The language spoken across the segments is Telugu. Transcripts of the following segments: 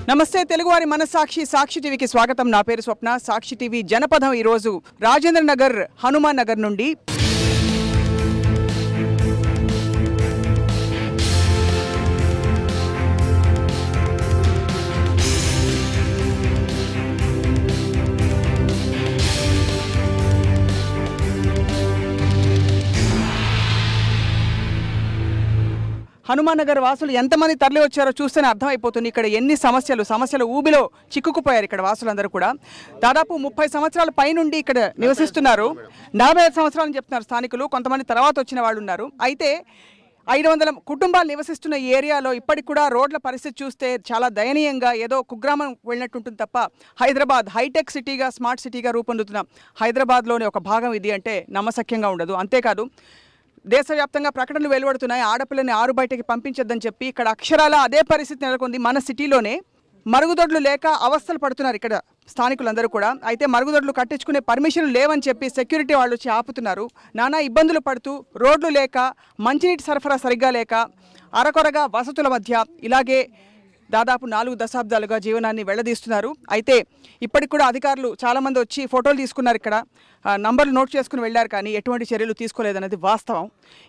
నమస్తే తెలుగువారి మనసాక్షి సాక్షి టీవీకి స్వాగతం. నా పేరు స్వప్న. సాక్షి టీవీ జనపదం ఈరోజు రాజేంద్ర నగర్ హనుమాన్ నగర్ నుండి హనుమాన్ నగర్ వాసులు ఎంతమంది తరలి వచ్చారో చూస్తేనే అర్థమైపోతుంది. ఇక్కడ ఎన్ని సమస్యలు ఊబిలో చిక్కుకుపోయారు ఇక్కడ వాసులందరూ కూడా. దాదాపు 30 సంవత్సరాల పైనుండి ఇక్కడ నివసిస్తున్నారు. 45 సంవత్సరాలని చెప్తున్నారు స్థానికులు. కొంతమంది తర్వాత వచ్చిన వాళ్ళు ఉన్నారు. అయితే 500 కుటుంబాలు నివసిస్తున్న ఈ ఏరియాలో ఇప్పటికి కూడా రోడ్ల పరిస్థితి చూస్తే చాలా దయనీయంగా ఏదో కుగ్రామం వెళ్ళినట్టుంటుంది తప్ప హైదరాబాద్ హైటెక్ సిటీగా స్మార్ట్ సిటీగా రూపొందుతున్న హైదరాబాద్లోని ఒక భాగం ఇది అంటే నమ్మశక్యంగా ఉండదు. అంతేకాదు దేశవ్యాప్తంగా ప్రకటనలు వెలువడుతున్నాయి. ఆడపిల్లని ఆరు బయటకి పంపించొద్దని చెప్పి ఇక్కడ అక్షరాల అదే పరిస్థితి నెలకొంది. మన సిటీలోనే మరుగుదొడ్లు లేక అవస్థలు పడుతున్నారు ఇక్కడ స్థానికులందరూ కూడా. అయితే మరుగుదొడ్లు కట్టించుకునే పర్మిషన్లు లేవని చెప్పి సెక్యూరిటీ వాళ్ళు వచ్చి ఆపుతున్నారు. నానా ఇబ్బందులు పడుతూ రోడ్లు లేక మంచినీటి సరఫరా సరిగ్గా లేక అరకొరగా వసతుల మధ్య ఇలాగే దాదాపు 4 దశాబ్దాలుగా జీవనాన్ని వెళ్లదీస్తున్నారు. అయితే ఇప్పటికి కూడా అధికారులు చాలామంది వచ్చి ఫోటోలు తీసుకున్నారు, ఇక్కడ నంబర్లు నోట్ చేసుకుని వెళ్ళారు, కానీ ఎటువంటి చర్యలు తీసుకోలేదనేది వాస్తవం.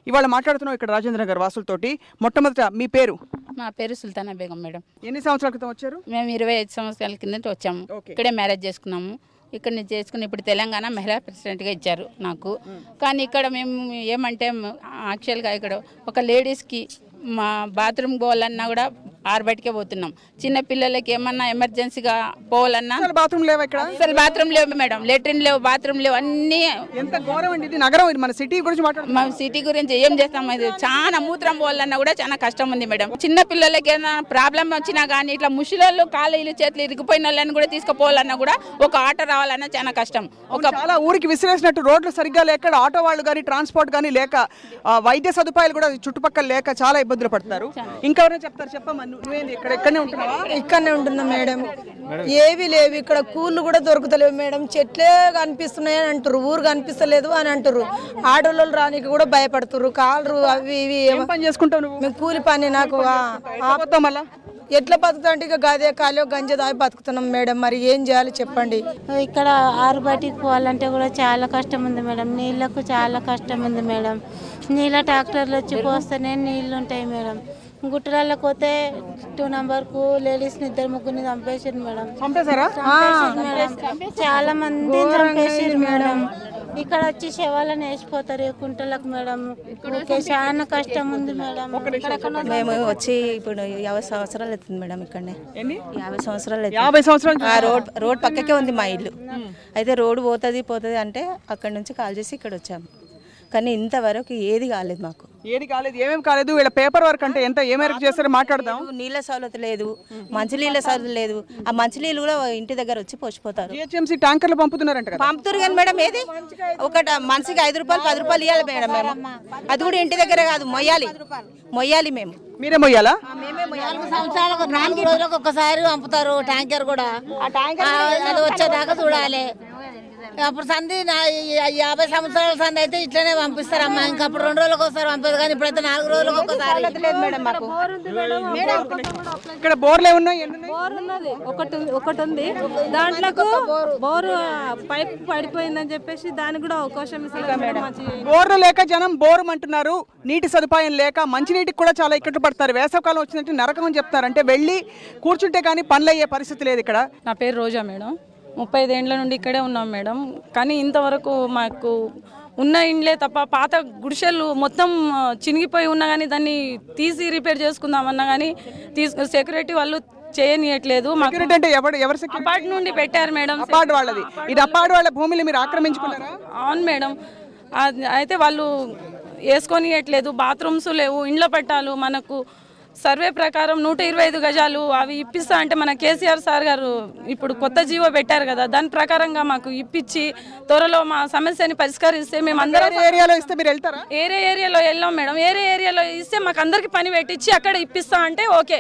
ఇవాళ మాట్లాడుతున్నాం ఇక్కడ రాజేంద్ర నగర్ వాసులతోటి. మొట్టమొదట మీ పేరు? మా పేరు సుల్తానా బేగం మేడం. ఎన్ని సంవత్సరాల క్రితం వచ్చారు? మేము 25 సంవత్సరాల కిందట వచ్చాము. ఇక్కడే మ్యారేజ్ చేసుకున్నాము. ఇక్కడ నుంచి చేసుకుని ఇప్పుడు తెలంగాణ మహిళా ప్రెసిడెంట్గా ఇచ్చారు నాకు. కానీ ఇక్కడ మేము ఏమంటే యాక్చువల్గా ఇక్కడ ఒక లేడీస్కి మా బాత్రూమ్ పోవాలన్నా కూడా ఆరుబయటకే పోతున్నాం. చిన్న పిల్లలకి ఏమన్నా ఎమర్జెన్సీగా పోవాలన్నా బాత్రూమ్ లేవు ఇక్కడ. అసలు బాత్రూమ్ లేవు మేడం, లెట్రిన్ లేవు, బాత్రూమ్ లేవు, అన్నీ. ఎంత ఘోరం అండి ఇది. నగరం ఇది. మన సిటీ గురించి మా సిటీ గురించి ఏం చేస్తాం, ఇది చాలా మూత్రం పోవాలన్నా కూడా చాలా కష్టం ఉంది మేడం. చిన్న పిల్లలకి ఏదైనా ప్రాబ్లం వచ్చినా కానీ ఇట్లా ముషిలోళ్ళు కాళ్ళు చేతులు ఇరిగిపోయిన వాళ్ళని కూడా తీసుకుపోవాలన్నా కూడా ఒక ఆటో రావాలన్నా చాలా కష్టం. చాలా ఊరికి విసిరేసినట్టు రోడ్లు సరిగ్గా లేక ఆటో వాళ్ళు కానీ ట్రాన్స్పోర్ట్ కానీ లేక వైద్య సదుపాయాలు కూడా చుట్టుపక్కల లేక చాలా ఇబ్బందులు పడతారు. ఇంకెవరైనా చెప్తారు? చెప్పమ్మా. ఇక్కడనే ఉంటున్నా మేడం. ఏవి లేవు ఇక్కడ. కూళ్ళు కూడా దొరుకుతలేవు మేడం. చెట్లే కనిపిస్తున్నాయి అని అంటారు, ఊరు కనిపిస్తలేదు అని అంటారు. ఆడోళ్ళు రానికి కూడా భయపడుతున్నారు. కాళ్ళు అవి ఇవి పని చేసుకుంటాను. మేము కూలి పని. నాకు మళ్ళా ఎట్లా బతుకుతా అంటే ఇక గదే కాలో గంజ దాగి బతుకుతున్నాం మేడం. మరి ఏం చేయాలి చెప్పండి. ఇక్కడ ఆరు బయటికి పోవాలంటే కూడా చాలా కష్టం ఉంది మేడం. నీళ్ళకు చాలా కష్టం ఉంది మేడం. నీళ్ళ ట్రాక్టర్లు వచ్చి పోస్తేనే నీళ్ళు ఉంటాయి మేడం. గుట్టరాళ్ళకి పోతే 2 నంబర్కు లేడీస్ని 2-3 చంపేసారు మేడం. చాలా మంది చంపేసారు మేడం. ఇక్కడ వచ్చి శవాలను వేసిపోతారు కుంటలకు మేడం. చాలా కష్టం ఉంది మేడం. మేము వచ్చి ఇప్పుడు 50 సంవత్సరాలు అవుతుంది మేడం. ఇక్కడనే 50 సంవత్సరాలు. రోడ్ పక్కకే ఉంది మా ఇల్లు. అయితే రోడ్డు పోతుంది అంటే అక్కడ నుంచి కాల్ చేసి ఇక్కడ వచ్చాము. కానీ ఇంతవరకు ఏది కాలేదు మాకు. ఏమేమి కాలేదు? వీళ్ళ పేపర్ వర్క్ అంటే ఎంత ఏ మేరకు చేస్తారో మాట్లాడదాం. నీళ్ళ సౌలత లేదు, మంచినీళ్ళ సౌలత లేదు. ఆ మంచినీళ్ళు కూడా ఇంటి దగ్గర వచ్చి పోసిపోతారు. జిహెచ్ఎంసీ ట్యాంకర్లు పంపుతున్నారంట. పంపుతారు కానీ మేడం ఏది ఒకటి మనిషికి 5 రూపాయలు 10 రూపాయలు ఇవ్వాలి మేడం. మేము అది కూడా ఇంటి దగ్గర కాదు, మొయ్యాలి మేము. మీరే మొయ్యాలా? 4 సంవత్సరాలకు 4 రోజులకు ఒకసారి పంపుతారు ట్యాంకర్ కూడా. అది వచ్చేదాకా చూడాలి. అప్పుడు సంధి 50 సంవత్సరాల సంధి అయితే ఇట్లనే పంపిస్తారమ్మా. ఇంకా అప్పుడు 2 రోజులకు ఒకసారి పంపేది, కానీ ఇప్పుడైతే 4 రోజులకు ఒకసారి. ఇక్కడ బోర్లు ఏమున్నాయి? బోర్ ఉన్నది ఒకటి ఉంది. దాంట్లో బోరు పైప్ పడిపోయిందని చెప్పేసి దానికి కూడా అవకాశం ఇస్తారు. బోర్లు లేక జనం బోరు అంటున్నారు. నీటి సదుపాయం లేక మంచినీటికి కూడా చాలా ఇక్కట్లు పడతారు. వేసవకాలం వచ్చినట్టు నరకం అని చెప్తారు. అంటే వెళ్ళి కూర్చుంటే కానీ పనులు అయ్యే పరిస్థితి లేదు ఇక్కడ. నా పేరు రోజా మేడం. 35 ఏండ్ల నుండి ఇక్కడే ఉన్నాం మేడం. కానీ ఇంతవరకు మాకు ఉన్న ఇండ్లే తప్ప పాత గుడిసెలు మొత్తం చినిగిపోయి ఉన్నా కానీ దాన్ని తీసి రిపేర్ చేసుకుందామన్నా కానీ సెక్యూరిటీ వాళ్ళు చేయనియట్లేదు. అపార్ట్ నుండి పెట్టారు మేడం. అపార్ట్ వాళ్ళది. ఇది అపార్ట్ వాళ్ళ భూమిని మీరు ఆక్రమించుకున్నారా? అవును మేడం. అయితే వాళ్ళు వేసుకొనియట్లేదు. బాత్రూమ్స్ లేవు. ఇండ్ల పట్టాలు మనకు సర్వే ప్రకారం 125 గజాలు అవి ఇప్పిస్తా అంటే మన కేసీఆర్ సార్ గారు ఇప్పుడు కొత్త జీవో పెట్టారు కదా, దాని ప్రకారంగా మాకు ఇప్పించి త్వరలో మా సమస్యని పరిష్కరిస్తే మేము అందరం ఏరియాలో ఇస్తే మీరు వెళ్తారా? ఏరియాలో వెళ్ళాం మేడం. ఏరియాలో ఇస్తే మాకు అందరికి పని పెట్టించి అక్కడ ఇప్పిస్తా అంటే ఓకే.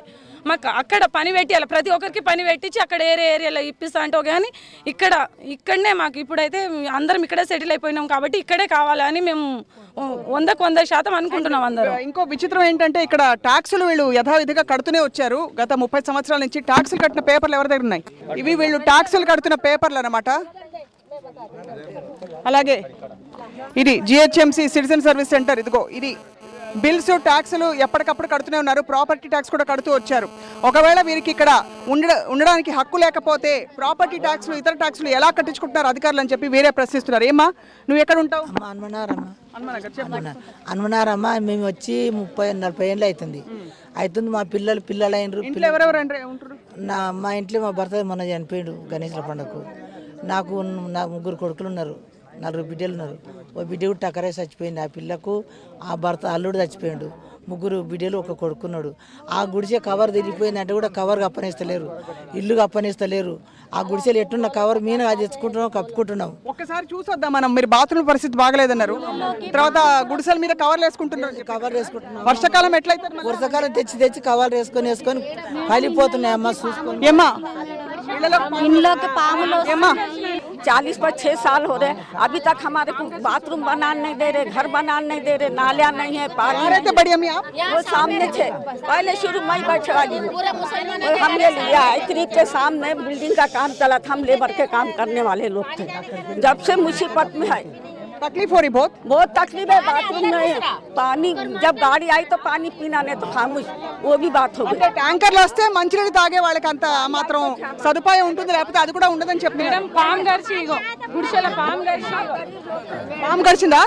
మాకు అక్కడ పని పెట్టాలి, ప్రతి ఒక్కరికి పని పెట్టించి అక్కడ ఏరియాలో ఇప్పిస్తా అంటే కానీ ఇక్కడనే మాకు ఇప్పుడైతే అందరం ఇక్కడే సెటిల్ అయిపోయినాం కాబట్టి ఇక్కడే కావాలని మేము 100% అనుకుంటున్నాం అందరూ. ఇంకో విచిత్రం ఏంటంటే ఇక్కడ ట్యాక్సులు వీళ్ళు యథావిధిగా కడుతూనే వచ్చారు. గత 30 సంవత్సరాల నుంచి ట్యాక్సులు కట్టిన పేపర్లు ఎవరి దగ్గర ఉన్నాయి? ఇవి వీళ్ళు ట్యాక్సులు కడుతున్న పేపర్లు అన్నమాట. అలాగే ఇది జిహెచ్ఎంసి సిటిజన్ సర్వీస్ సెంటర్. ఇదిగో ఇది బిల్స్ ట్యాక్సులు ఎప్పటికప్పుడు కడుతూనే ఉన్నారు. ప్రాపర్టీ ట్యాక్స్ కూడా కడుతూ వచ్చారు. ఒకవేళ వీరికి ఇక్కడ ఉండడానికి హక్కు లేకపోతే ప్రాపర్టీ ట్యాక్స్లు ఇతర ట్యాక్స్లు ఎలా కట్టించుకుంటున్నారు అధికారులు అని చెప్పి వీరే ప్రశ్నిస్తున్నారు. ఏమ్మా నువ్వు ఎక్కడ ఉంటావు? అనుమనారమ్మ. మేము వచ్చి 30-40 ఏళ్ళు అవుతుంది. మా పిల్లలు అయినరు. మా ఇంట్లో మా భర్త మొన్న చనిపోయాడు గణేష్ల పండుగకు. నాకు 3 కొడుకులు ఉన్నారు, 4 బిడ్డలు ఉన్నారు. ఓ బిడ్డ కూడా టకరే చచ్చిపోయింది. ఆ పిల్లకు ఆ భర్త అల్లుడు చచ్చిపోయాడు. 3 బిడ్డలు 1 కొడుకున్నాడు. ఆ గుడిసె కవర్ తిరిగిపోయింది అంటే కూడా కవర్ అప్పనిస్తలేరు, ఇల్లు అప్పనిస్తలేరు. ఆ గుడిసెలు ఎట్టున్న కవర్ మీద తెచ్చుకుంటున్నాం, కప్పుకుంటున్నాం. ఒక్కసారి చూసొద్దాం మనం. మీరు బాత్రూమ్ పరిస్థితి బాగలేదన్నారు, తర్వాత గుడిసెల మీద కవర్లు వేసుకుంటున్నారు. కవర్ వేసుకుంటున్నాం. వర్షాకాలం ఎట్లయితే? వర్షాకాలం తెచ్చి కవర్ వేసుకొని కాలిపోతున్నాయి అమ్మ. చూసుకొని ఏమ్మా इन लोग के पामुलों 40-6 साल हो रहे, अभी तक हमारे को बाथरूम बनाने नहीं दे रहे, घर बनाने नहीं दे रहे, नालियाँ नहीं है, पानी बढ़िया में आप वो सामने थे पहले शुरू में बैठे वाली हमने लिया। इतनी के सामने बिल्डिंग का काम चला था, हम लेबर के काम करने वाले लोग थे। जब से मुसीबत में है, तकलीफ हो रही, बहुत तकलीफ है। बाथरूम नहीं है, पानी जब गाड़ी आई तो पानी पीना नहीं तो खामोश, वो भी बात हो गई। ట్యాంకర్లు వస్తే మంచినీళ్ళు తాగే వాళ్ళకి అంత మాత్రం సదుపాయం ఉంటుంది, లేకపోతే అది కూడా ఉండదని చెప్పారు. పాము గర్చి గుడిసెల పాము గర్చిందా?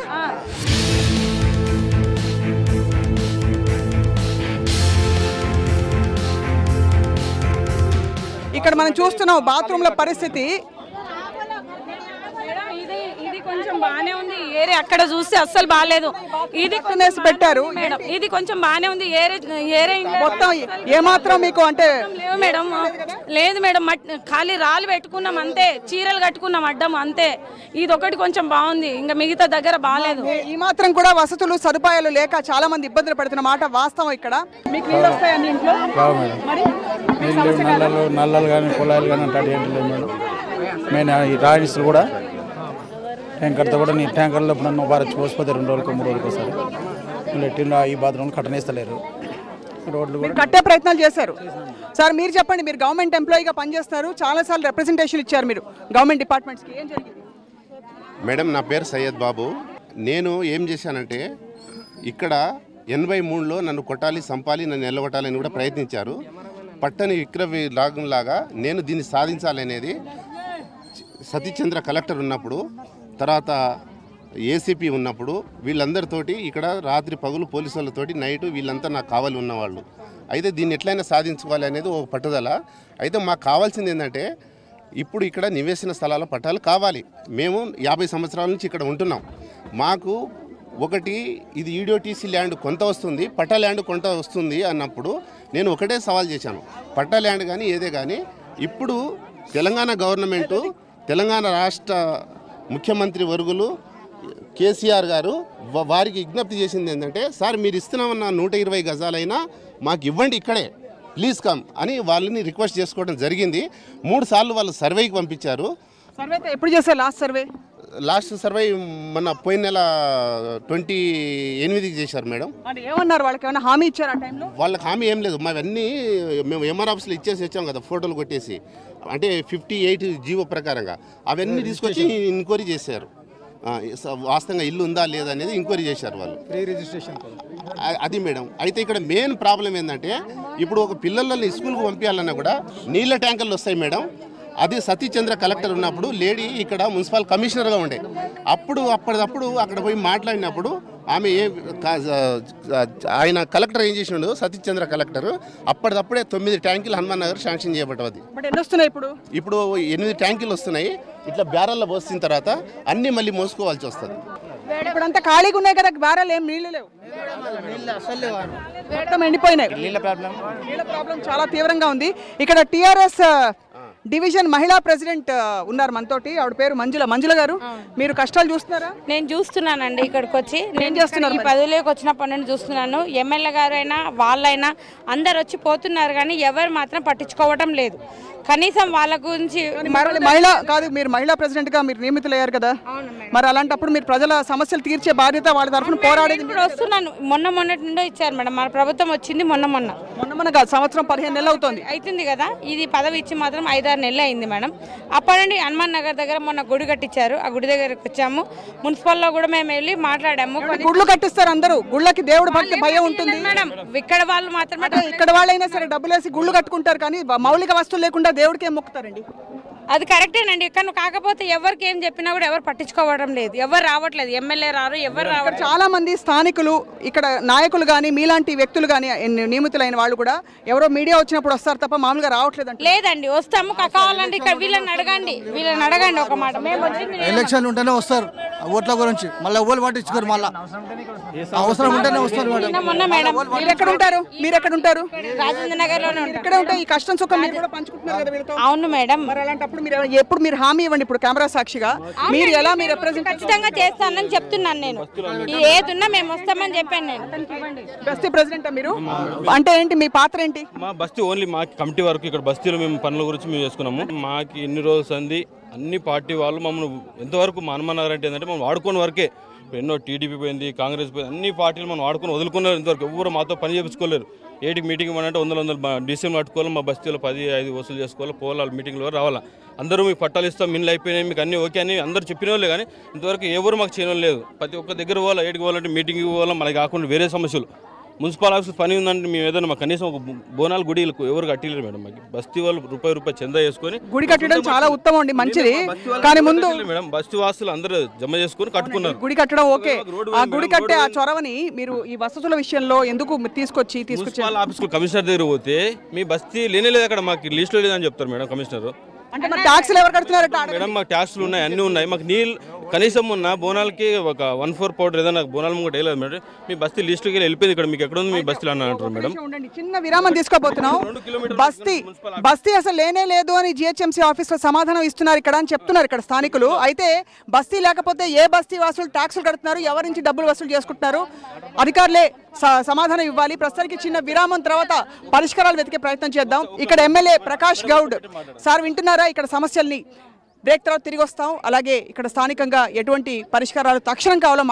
ఇక్కడ మనం చూస్తున్నాం బాత్రూమ్ల పరిస్థితి. కొంచెం బానే ఉంది ఏరియా, అక్కడ చూస్తే అస్సలు బాగాలేదు. ఇది పెట్టారు మేడం, ఇది కొంచెం బానే ఉంది ఏరియా మొత్తం. ఏమాత్రం మీకు అంటే లేవు మేడం, లేదు మేడం, ఖాళీ రాళ్ళు పెట్టుకున్నాం అంతే, చీరలు కట్టుకున్నాం అడ్డం అంతే. ఇది ఒకటి కొంచెం బాగుంది, ఇంకా మిగతా దగ్గర బాగాలేదు. ఈ మాత్రం కూడా వసతులు సదుపాయాలు లేక చాలా మంది ఇబ్బందులు పడుతున్న మాట వాస్తవం. ఇక్కడ మీకు నీళ్ళు వస్తాయండి ఇంట్లో? నల్లలు కానీ పొలాలు కానీ అంటే ఏంటి లేదు మేడం. మెయిన్ ఈ రాయిస్ కూడా ట్యాంకర్తో కూడా నీ ట్యాంకర్లో ఎప్పుడన్నా వారొచ్చి పోసిపోతే 2 రోజులకు 3 రోజులకు ఒకసారి లెట్టిన్లో ఈ బాత్రూమ్ కట్టనేస్తలేరు. రోడ్లు కూడా కట్టే ప్రయత్నాలు చేశారు. సార్ మీరు చెప్పండి, మీరు గవర్నమెంట్ ఎంప్లాయీగా పనిచేస్తారు, చాలాసార్లు రిప్రజెంటేషన్ ఇచ్చారు మీరు గవర్నమెంట్ డిపార్ట్మెంట్స్కి, ఏం జరిగింది? మేడం నా పేరు సయ్యద్ బాబు. నేను ఏం చేశానంటే ఇక్కడ 83లో నన్ను కొట్టాలి, సంపాలి, నన్ను నిలబట్టాలని కూడా ప్రయత్నించారు. పట్టని విక్రవి లాగా నేను దీన్ని సాధించాలనేది సతీచంద్ర కలెక్టర్ ఉన్నప్పుడు, తర్వాత ఏసీపీ ఉన్నప్పుడు వీళ్ళందరితోటి ఇక్కడ రాత్రి పగులు పోలీసు వాళ్ళతోటి నైటు వీళ్ళంతా నాకు కావాలి ఉన్నవాళ్ళు. అయితే దీన్ని ఎట్లయినా సాధించుకోవాలి అనేది ఒక పట్టుదల. అయితే మాకు కావాల్సింది ఏంటంటే ఇప్పుడు ఇక్కడ నివేశన స్థలాల పట్టాలు కావాలి. మేము 50 సంవత్సరాల నుంచి ఇక్కడ ఉంటున్నాం. మాకు ఒకటి ఇది ఈడియోటీసీ ల్యాండ్ కొంత వస్తుంది, పట్టా ల్యాండ్ కొంత వస్తుంది అన్నప్పుడు నేను ఒకటే సవాల్ చేశాను, పట్టా ల్యాండ్ కానీ ఏదే కానీ ఇప్పుడు తెలంగాణ గవర్నమెంటు, తెలంగాణ రాష్ట్ర ముఖ్యమంత్రి వర్గులు కేసీఆర్ గారు వారికి విజ్ఞప్తి చేసింది ఏంటంటే, సార్ మీరు ఇస్తున్నామన్న 120 గజాలైనా మాకు ఇవ్వండి ఇక్కడే, ప్లీజ్ కమ్ అని వాళ్ళని రిక్వెస్ట్ చేసుకోవడం జరిగింది. 3 సార్లు వాళ్ళు సర్వేకి పంపించారు. సర్వే ఎప్పుడు చేశారు? లాస్ట్ సర్వే మన పోయిన నెల 28కి చేశారు మేడం. ఏమన్నారు? వాళ్ళకి ఏమైనా హామీ ఇచ్చారు ఆ టైంలో? వాళ్ళకి హామీ ఏం లేదు. మావన్నీ మేము ఎంఆర్ ఆఫీస్లో ఇచ్చేసి వచ్చాం కదా, ఫోటోలు కొట్టేసి, అంటే 58 జీవో ప్రకారంగా అవన్నీ తీసుకొచ్చి ఎంక్వైరీ చేశారు. వాస్తవంగా ఇల్లు ఉందా లేదా అనేది ఎంక్వైరీ చేశారు వాళ్ళు, ప్రీ రిజిస్ట్రేషన్. అది మేడం. అయితే ఇక్కడ మెయిన్ ప్రాబ్లం ఏంటంటే ఇప్పుడు ఒక పిల్లలని స్కూల్కి పంపించాలన్నా కూడా నీళ్ళ ట్యాంకర్లు వస్తాయి మేడం. అది సతీచంద్ర కలెక్టర్ ఉన్నప్పుడు లేడీ ఇక్కడ మున్సిపల్ కమిషనర్గా ఉండే, అప్పటిదప్పుడు అక్కడ పోయి మాట్లాడినప్పుడు ఆమె ఆయన కలెక్టర్ ఏం చేసినాడు, సతీచంద్ర కలెక్టర్ అప్పటిదప్పుడే 9 ట్యాంకులు హనుమాన్ నగర్ శాంక్షన్ చేయబడ్డది. ఇప్పుడు 8 ట్యాంకులు వస్తున్నాయి. ఇట్లా బ్యారల్లో పోసిన తర్వాత అన్ని మళ్ళీ మోసుకోవాల్సి వస్తుంది. ఇప్పుడంతా ఖాళీగా ఉన్నాయి కదా, బ్యారల్ ఏం నీళ్ళు లేవు, మొత్తం ఎండిపోయినాయి. నీళ్ళ ప్రాబ్లం చాలా తీవ్రంగా ఉంది. ఇక్కడ టీఆర్ఎస్ డివిజన్ మహిళా ప్రెసిడెంట్ ఉన్నారు మనతోటి, ఆవిడ పేరు మంజుల గారు. మీరు కష్టాలు చూస్తున్నారా? నేను చూస్తున్నానండి, ఇక్కడికి వచ్చి నేను ఈ పదవిలోకి వచ్చినప్పటి నుండి చూస్తున్నాను. ఎమ్మెల్యే గారైనా వాళ్ళైనా అందరు వచ్చి పోతున్నారు, కానీ ఎవరు మాత్రం పట్టించుకోవడం లేదు. కనీసం వాళ్ళ గురించి మహిళా కాదు, మీరు మహిళా ప్రెసిడెంట్ గా మీరు నియమితులయ్యారు కదా, మరి అలాంటప్పుడు మీరు ప్రజల సమస్యలు తీర్చే బాధ్యత వాళ్ళ తరఫున పోరాడేది. ఇప్పుడు వస్తున్నాను, మొన్నటి నుండి ఇచ్చారు మేడం, మన ప్రభుత్వం వచ్చింది మొన్న కాదు, సంవత్సరం 15 నెలలు అవుతుంది కదా. ఇది పదవి ఇచ్చి మాత్రం 5-6 నెలలు అయింది మేడం. అప్పటి నుండి హనుమాన్ నగర్ దగ్గర మొన్న గుడి కట్టించారు, ఆ గుడి దగ్గరకు వచ్చాము. మున్సిపల్లో కూడా మేము వెళ్ళి మాట్లాడాము. గుళ్ళు కట్టిస్తారు అందరూ, గుళ్ళకి దేవుడు భక్తి భయం ఉంటుంది మేడం. ఇక్కడ వాళ్ళు మాత్రమే, ఇక్కడ వాళ్ళైనా సరే డబ్బులు వేసి గుళ్ళు కట్టుకుంటారు, కానీ మౌలిక వస్తువులు లేకుండా దేవుడికి ఏం మొక్కుతారండి? అది కరెక్టేనండి, కానీ కాకపోతే ఎవరికి ఏం చెప్పినా కూడా ఎవరు పట్టించుకోవడం లేదు, ఎవరు రావట్లేదు. ఎమ్మెల్యే రారు, ఎవరు రావట్లేదు. చాలా మంది స్థానికులు, ఇక్కడ నాయకులు కానీ మీలాంటి వ్యక్తులు కానీ నియమితులైన వాళ్ళు కూడా ఎవరో మీడియా వచ్చినప్పుడు వస్తారు తప్ప మామూలుగా రావట్లేదు. లేదండి, వస్తాము. కావాలంటే ఇక్కడ వీళ్ళని అడగండి ఒక మాట. మేము ఎలక్షన్ ఉంటేనే వస్తారు ఓట్ల గురించి, మళ్ళీ ఓట్లు పట్టించుకోరు, మళ్ళీ అవసరం ఉంటేనే వస్తారు. మొన్న మేడం మీరు ఎక్కడ ఉంటారు? రాజేంద్ర నగర్ లోనే ఇక్కడ ఉంటాయి. ఈ కష్టం సుఖం మీరు కూడా పంచుకుంటున్నారు కదా వీళ్ళతో. అవును మేడం. మరి అలాంటప్పుడు ఎప్పుడు మీరు హామీ ఇవ్వండి, ఇప్పుడు కెమెరా సాక్షిగా మీరు ఎలా మీరు రిప్రజెంట్ ఖచ్చితంగా చేస్తానని చెప్తున్నాను. నేను ఏదున్నా మేము వస్తామని చెప్పాను. నేను బస్తీ ప్రెసిడెంట్ మీరు అంటే ఏంటి, మీ పాత్ర ఏంటి? మా బస్తీ ఓన్లీ మా కమిటీ వరకు, ఇక్కడ బస్తీలో మేము పనుల గురించి మేము చేసుకున్నాము. మాకు ఎన్ని రోజులు సంది అన్ని పార్టీ వాళ్ళు మమ్మల్ని ఎంతవరకు మా హనుమాన్ నగర్ అంటే ఏంటంటే మనం వాడుకోని వరకే. ఎన్నో టీడీపీ పోయింది, కాంగ్రెస్ పోయింది, అన్ని పార్టీలు మనం వాడుకొని వదులుకున్నారు. ఇంతవరకు ఎవరు మాతో పని చేయించుకోలేరు. ఏటికి మీటింగ్ అంటే 100 డీసీఎం కట్టుకోవాలి, మా బస్తీలో 10-5 వసూలు చేసుకోవాలి, పోవాలి మీటింగ్లో రావాలా. అందరూ మీకు పట్టాలు ఇస్తాం, మిన్లు అయిపోయినాయి, మీకు అన్నీ ఓకే అని అందరూ చెప్పిన వాళ్ళే, కానీ ఇంతవరకు ఎవరు మాకు చేయడం లేదు. ప్రతి ఒక్క దగ్గర పోవాలా, ఏటికి పోవాలంటే మీటింగ్కి పోవాలా, మనకి కాకుండా వేరే సమస్యలు. మున్సిపల్ ఆఫీస్ పని ఉందంటే మేము ఏదైనా మాకు కనీసం ఒక బోనాలు గుడి ఎవరు కట్టలేరు మేడం. మాకు బస్తీ వాళ్ళు రూపాయి చందా చేసుకొని గుడి కట్టడం చాలా ఉత్తమం అండి, మంచిది. కానీ ముందు మేడం బస్తీ వాసులు అందరూ జమ చేసుకొని కట్టుకున్నారు. గుడి కట్టడం ఓకే, ఆ గుడి కట్టే ఆ చొరవని మీరు ఈ వసతుల విషయంలో ఎందుకు తీసుకొచ్చి మున్సిపల్ ఆఫీస్ కమిషనర్ దగ్గర పోతే మీ బస్తీ లేనే లేదు, అక్కడ మాకు లిస్టులో లేదని చెప్తారు మేడం కమిషనర్. అంటే మరి ట్యాక్స్లు ఎవరు కడుతున్నారట మేడం? మాకు ట్యాక్స్లు ఉన్నాయి, అన్నీ ఉన్నాయి. మాకు నీళ్ళు కనీసం ఉన్న బోనాలకి ఒక 1/4 పౌడర్ ఏదైనా బోనాలు ముంగట వేయలేదు మేడం. మీ బస్తీ లిస్టుకి వెళ్ళిపోయింది, ఇక్కడ మీకు ఎక్కడ ఉంది మీ బస్తీలో అని అంటారు మేడం. చిన్న విరామం తీసుకోబోతున్నాం. బస్తీ అసలు లేనే లేదు అని జిహెచ్ఎంసీ ఆఫీస్ లో సమాధానం ఇస్తున్నారు ఇక్కడ అని చెప్తున్నారు ఇక్కడ స్థానికులు. అయితే బస్తీ లేకపోతే ఏ బస్తీ వాసులు ట్యాక్సులు కడుతున్నారు, ఎవరి నుంచి డబ్బులు వసూలు చేసుకుంటున్నారు, అధికారులే సమాధానం ఇవ్వాలి. ప్రస్తుతానికి చిన్న విరామం తర్వాత పరిష్కారాలు వెతికే ప్రయత్నం చేద్దాం. ఇక్కడ ఎమ్మెల్యే ప్రకాష్ గౌడ్ సార్ వింటున్నారా ఇక్కడ సమస్యల్ని? బ్రేక్ తర్వాత తిరిగి వస్తాం. అలాగే ఇక్కడ స్థానికంగా ఎటువంటి పరిష్కారాలు తక్షణం కావాలో